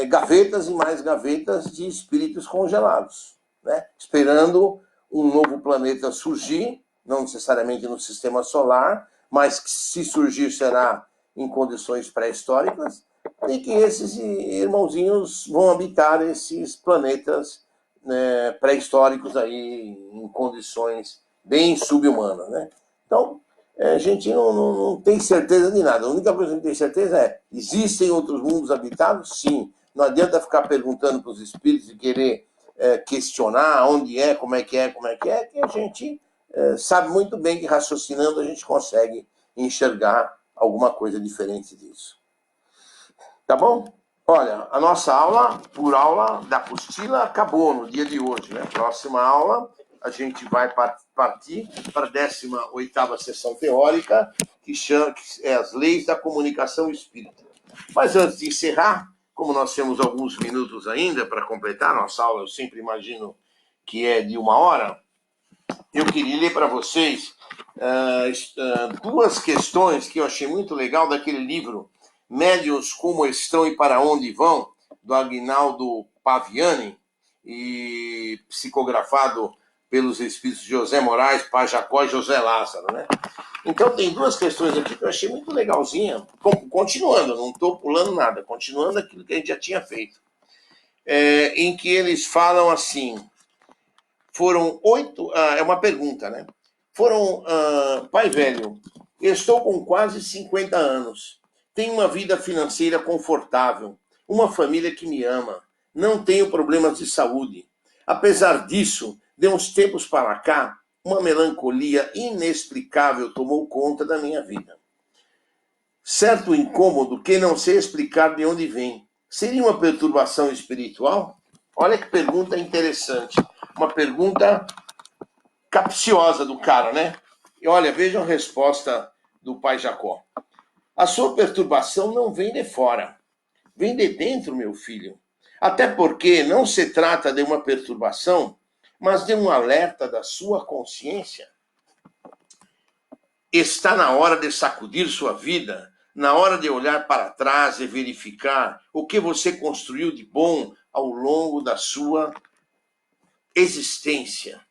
gavetas e mais gavetas de espíritos congelados, né? Esperando um novo planeta surgir, não necessariamente no sistema solar, mas que, se surgir, será em condições pré-históricas, e que esses irmãozinhos vão habitar esses planetas, né, pré-históricos aí, em condições bem subhumanas, né? Então, a gente não tem certeza de nada. A única coisa que a gente tem certeza é, existem outros mundos habitados? Sim. Não adianta ficar perguntando para os espíritos e querer questionar onde é, como é que é, que a gente sabe muito bem que raciocinando a gente consegue enxergar alguma coisa diferente disso. Tá bom? Olha, a nossa aula, por aula da apostila, acabou no dia de hoje, né? Próxima aula, a gente vai partir para a 18ª sessão teórica, que é as leis da comunicação espírita. Mas antes de encerrar, como nós temos alguns minutos ainda para completar a nossa aula, eu sempre imagino que é de 1 hora, eu queria ler para vocês duas questões que eu achei muito legal daquele livro Médiuns Como Estão e Para Onde Vão, do Aguinaldo Paviani, e psicografado pelos espíritos José Moraes, Pajacó e José Lázaro, né? Então tem duas questões aqui que eu achei muito legalzinha, continuando, não estou pulando nada, continuando aquilo que a gente já tinha feito, em que eles falam assim, foram 8, é uma pergunta, né? Pai velho, eu estou com quase 50 anos, tenho uma vida financeira confortável, uma família que me ama, não tenho problemas de saúde. Apesar disso, de uns tempos para cá, uma melancolia inexplicável tomou conta da minha vida. Certo incômodo que não sei explicar de onde vem. Seria uma perturbação espiritual? Olha que pergunta interessante. Uma pergunta capciosa do cara, né? E olha, veja a resposta do pai Jacó. A sua perturbação não vem de fora, vem de dentro, meu filho. Até porque não se trata de uma perturbação, mas de um alerta da sua consciência. Está na hora de sacudir sua vida, na hora de olhar para trás e verificar o que você construiu de bom ao longo da sua existência.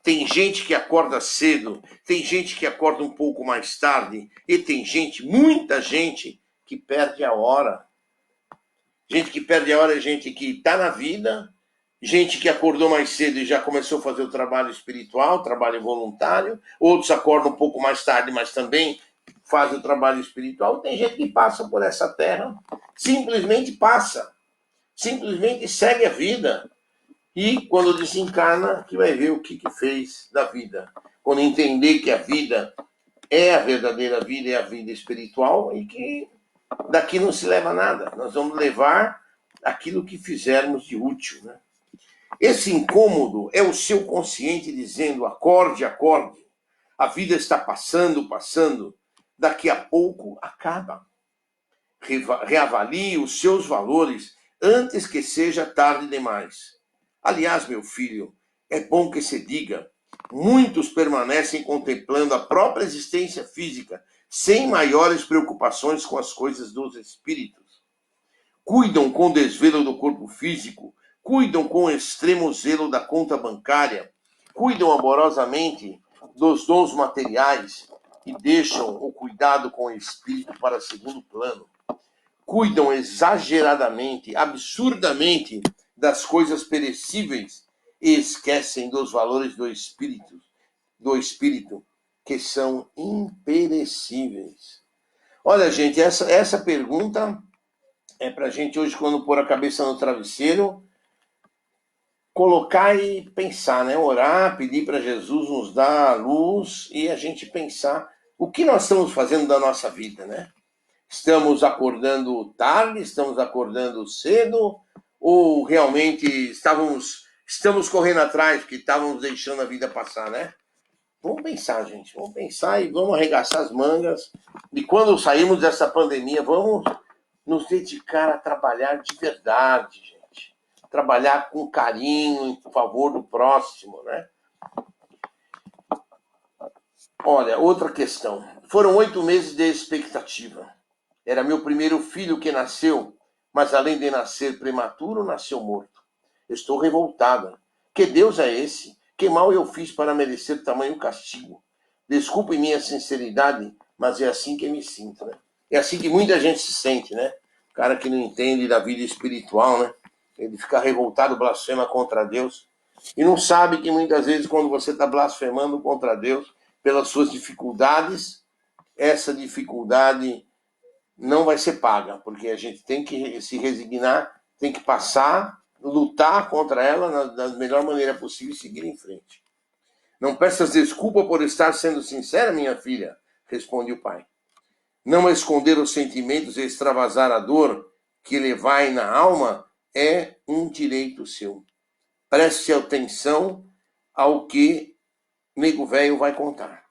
Tem gente que acorda cedo, tem gente que acorda um pouco mais tarde, e tem gente, muita gente, que perde a hora. Gente que perde a hora é gente que está na vida, gente que acordou mais cedo e já começou a fazer o trabalho espiritual, trabalho voluntário, outros acordam um pouco mais tarde, mas também fazem o trabalho espiritual. Tem gente que passa por essa terra, simplesmente passa, simplesmente segue a vida. E quando desencarna, que vai ver o que fez da vida. Quando entender que a vida é a verdadeira vida, é a vida espiritual, e que daqui não se leva nada. Nós vamos levar aquilo que fizermos de útil, né? Esse incômodo é o seu consciente dizendo: acorde, acorde. A vida está passando, passando. Daqui a pouco acaba. Reavalie os seus valores antes que seja tarde demais. Aliás, meu filho, é bom que se diga, muitos permanecem contemplando a própria existência física, sem maiores preocupações com as coisas dos espíritos. Cuidam com desvelo do corpo físico, cuidam com extremo zelo da conta bancária, cuidam amorosamente dos dons materiais e deixam o cuidado com o espírito para segundo plano. Cuidam exageradamente, absurdamente das coisas perecíveis e esquecem dos valores do espírito, que são imperecíveis. Olha, gente, essa pergunta é para a gente hoje, quando pôr a cabeça no travesseiro, colocar e pensar, né? Orar, pedir para Jesus nos dar a luz e a gente pensar o que nós estamos fazendo da nossa vida, né? Estamos acordando tarde, estamos acordando cedo, ou realmente estamos correndo atrás porque estávamos deixando a vida passar, né? Vamos pensar, gente, vamos pensar e vamos arregaçar as mangas. E quando sairmos dessa pandemia, vamos nos dedicar a trabalhar de verdade, gente. Trabalhar com carinho, em favor do próximo, né? Olha, outra questão. Foram 8 meses de expectativa. Era meu primeiro filho que nasceu, mas além de nascer prematuro, nasceu morto. Estou revoltada. Que Deus é esse? Que mal eu fiz para merecer tamanho castigo? Desculpe minha sinceridade, mas é assim que me sinto, né? É assim que muita gente se sente, né? O cara que não entende da vida espiritual, né? Ele fica revoltado, blasfema contra Deus. E não sabe que muitas vezes quando você está blasfemando contra Deus, pelas suas dificuldades, essa dificuldade não vai ser paga, porque a gente tem que se resignar, tem que passar, lutar contra ela da melhor maneira possível e seguir em frente. Não peças desculpa por estar sendo sincera, minha filha, responde o pai. Não esconder os sentimentos e extravasar a dor que lhe vai na alma é um direito seu. Preste atenção ao que nego velho vai contar.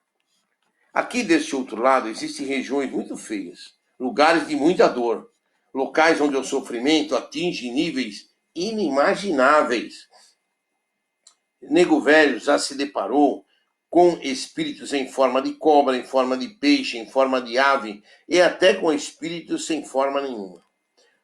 Aqui deste outro lado existem regiões muito feias, lugares de muita dor, locais onde o sofrimento atinge níveis inimagináveis. Nego velho já se deparou com espíritos em forma de cobra, em forma de peixe, em forma de ave e até com espíritos sem forma nenhuma.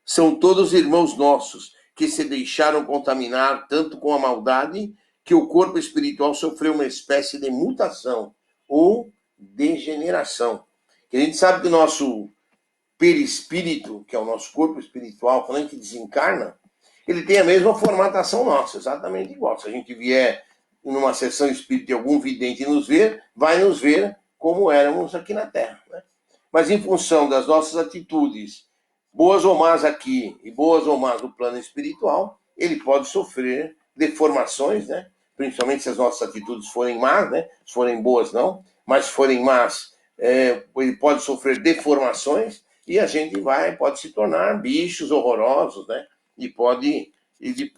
São todos irmãos nossos que se deixaram contaminar tanto com a maldade que o corpo espiritual sofreu uma espécie de mutação ou degeneração. Que a gente sabe que o nosso perispírito, que é o nosso corpo espiritual, quando a gente desencarna, ele tem a mesma formatação nossa, exatamente igual. Se a gente vier numa sessão espírita e algum vidente nos ver, vai nos ver como éramos aqui na Terra, né? Mas em função das nossas atitudes, boas ou más aqui e boas ou más no plano espiritual, ele pode sofrer deformações, né? principalmente se as nossas atitudes forem más, né? Se forem boas, não, mas se forem más, ele pode sofrer deformações e a gente pode se tornar bichos horrorosos, né? E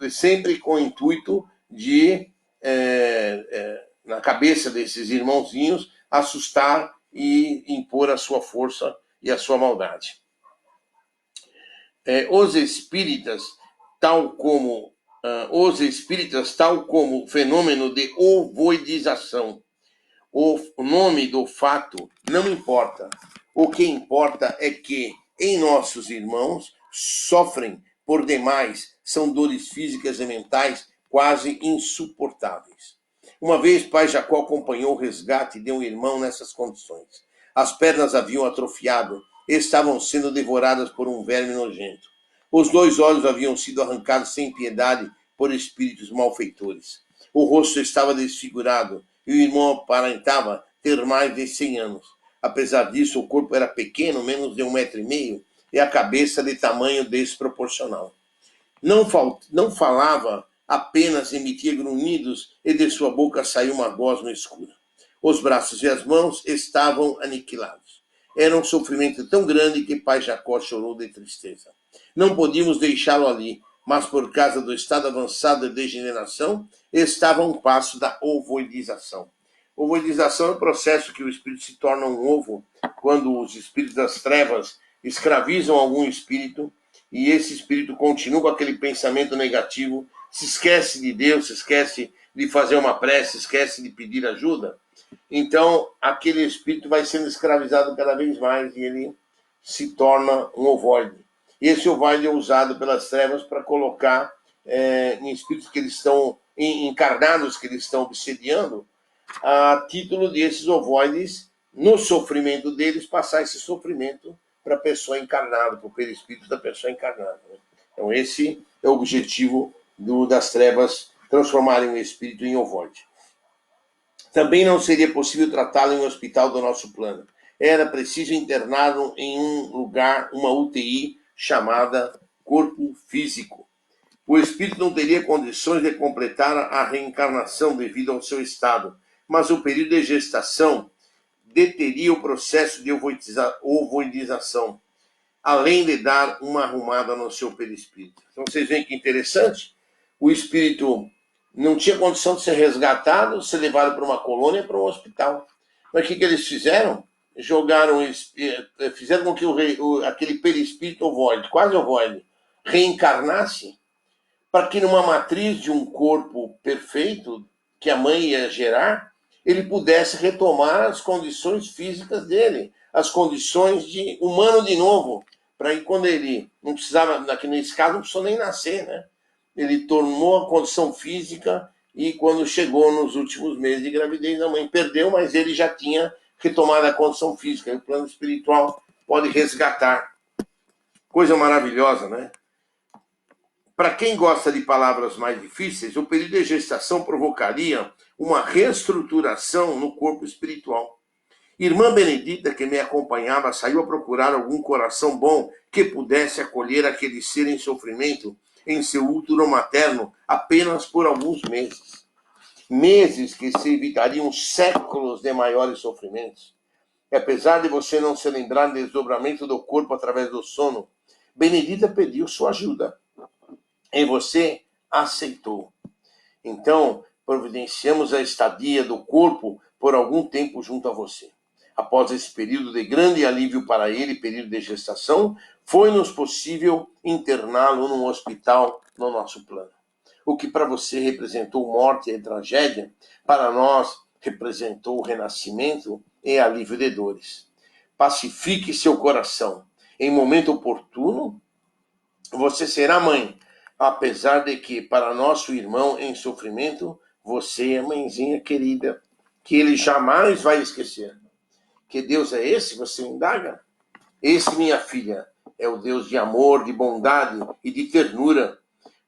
sempre com o intuito de, na cabeça desses irmãozinhos, assustar e impor a sua força e a sua maldade. Os espíritas, tal como o fenômeno de ovoidização, o nome do fato não importa. O que importa é que em nossos irmãos sofrem por demais, são dores físicas e mentais quase insuportáveis. Uma vez, pai Jacó acompanhou o resgate de um irmão nessas condições. As pernas haviam atrofiado e estavam sendo devoradas por um verme nojento. Os 2 olhos haviam sido arrancados sem piedade por espíritos malfeitores. O rosto estava desfigurado e o irmão aparentava ter mais de 100 anos. Apesar disso, o corpo era pequeno, menos de 1,5 metros, e a cabeça de tamanho desproporcional. Não falava, apenas emitia grunhidos e de sua boca saiu uma gosma escura. Os braços e as mãos estavam aniquilados. Era um sofrimento tão grande que pai Jacó chorou de tristeza. Não podíamos deixá-lo ali, mas por causa do estado avançado de degeneração, estava a um passo da ovoidização. Ovoidização é o processo que o espírito se torna um ovo quando os espíritos das trevas escravizam algum espírito e esse espírito continua com aquele pensamento negativo, se esquece de Deus, se esquece de fazer uma prece, se esquece de pedir ajuda. Então, aquele espírito vai sendo escravizado cada vez mais e ele se torna um ovoide. E esse ovoide é usado pelas trevas para colocar em espíritos que eles estão encarnados, que eles estão obsediando, a título desses ovoides, no sofrimento deles, passar esse sofrimento para a pessoa encarnada, para o perispírito da pessoa encarnada. Né? Então, esse é o objetivo das trevas, transformarem o espírito em ovoide. Também não seria possível tratá-lo em um hospital do nosso plano. Era preciso interná-lo em um lugar, uma UTI, chamada corpo físico. O espírito não teria condições de completar a reencarnação devido ao seu estado, mas o período de gestação deteria o processo de ovoidização, além de dar uma arrumada no seu perispírito. Então vocês veem que interessante, o espírito não tinha condição de ser resgatado, ser levado para uma colônia, para um hospital. Mas o que eles fizeram? Fizeram com que aquele perispírito ovoide, quase ovoide, reencarnasse, para que numa matriz de um corpo perfeito, que a mãe ia gerar, ele pudesse retomar as condições físicas dele, as condições de humano de novo, para aí quando ele não precisava, nesse caso não precisou nem nascer, né? Ele tornou a condição física e quando chegou nos últimos meses de gravidez, a mãe perdeu, mas ele já tinha retomado a condição física. E o plano espiritual pode resgatar. Coisa maravilhosa, né? Para quem gosta de palavras mais difíceis, o período de gestação provocaria uma reestruturação no corpo espiritual. Irmã Benedita, que me acompanhava, saiu a procurar algum coração bom que pudesse acolher aquele ser em sofrimento em seu útero materno apenas por alguns meses. Meses que se evitariam séculos de maiores sofrimentos. E apesar de você não se lembrar do desdobramento do corpo através do sono, Benedita pediu sua ajuda. E você aceitou. Então, providenciamos a estadia do corpo por algum tempo junto a você. Após esse período de grande alívio para ele, período de gestação, foi-nos possível interná-lo num hospital no nosso plano. O que para você representou morte e tragédia, para nós representou renascimento e alívio de dores. Pacifique seu coração. Em momento oportuno, você será mãe, apesar de que, para nosso irmão em sofrimento, você é mãezinha querida, que ele jamais vai esquecer. Que Deus é esse? Você indaga? Esse, minha filha, é o Deus de amor, de bondade e de ternura.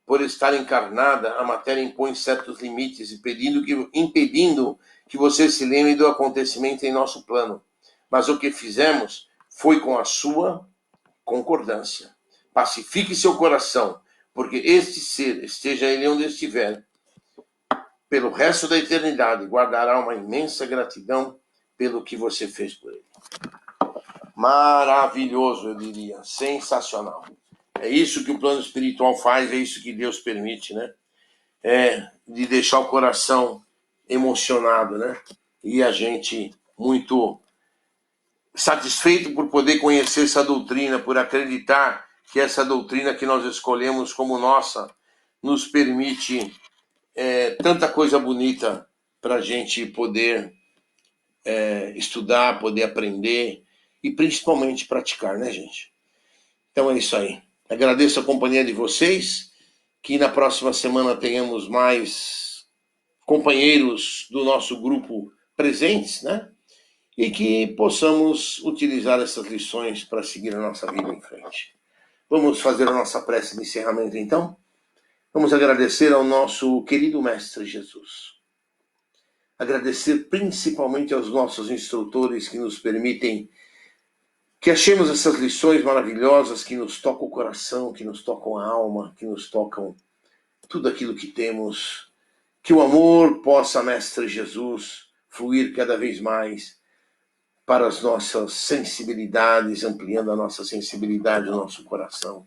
Por estar encarnada, a matéria impõe certos limites, impedindo que você se lembre do acontecimento em nosso plano. Mas o que fizemos foi com a sua concordância. Pacifique seu coração, porque este ser, esteja ele onde estiver, pelo resto da eternidade, guardará uma imensa gratidão pelo que você fez por ele. Maravilhoso, eu diria, sensacional. É isso que o plano espiritual faz, é isso que Deus permite, né? É de deixar o coração emocionado, né? E a gente muito satisfeito por poder conhecer essa doutrina, por acreditar que essa doutrina que nós escolhemos como nossa nos permite tanta coisa bonita para a gente poder estudar, poder aprender e principalmente praticar, né, gente? Então é isso aí. Agradeço a companhia de vocês, que na próxima semana tenhamos mais companheiros do nosso grupo presentes, né? E que possamos utilizar essas lições para seguir a nossa vida em frente. Vamos fazer a nossa prece de encerramento, então? Vamos agradecer ao nosso querido Mestre Jesus. Agradecer principalmente aos nossos instrutores que nos permitem que achemos essas lições maravilhosas que nos tocam o coração, que nos tocam a alma, que nos tocam tudo aquilo que temos. Que o amor possa, Mestre Jesus, fluir cada vez mais para as nossas sensibilidades, ampliando a nossa sensibilidade, o nosso coração.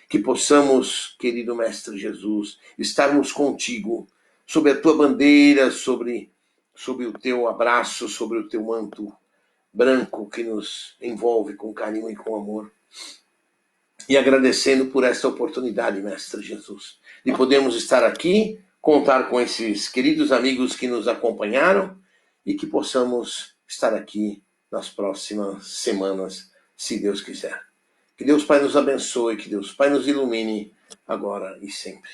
Que possamos, querido Mestre Jesus, estarmos contigo, sob a tua bandeira, sobre o teu abraço, sobre o teu manto branco que nos envolve com carinho e com amor. E agradecendo por esta oportunidade, Mestre Jesus, de podermos estar aqui, contar com esses queridos amigos que nos acompanharam e que possamos estar aqui nas próximas semanas, se Deus quiser. Que Deus Pai nos abençoe, que Deus Pai nos ilumine agora e sempre.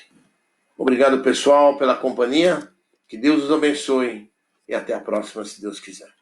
Obrigado, pessoal, pela companhia. Que Deus os abençoe e até a próxima, se Deus quiser.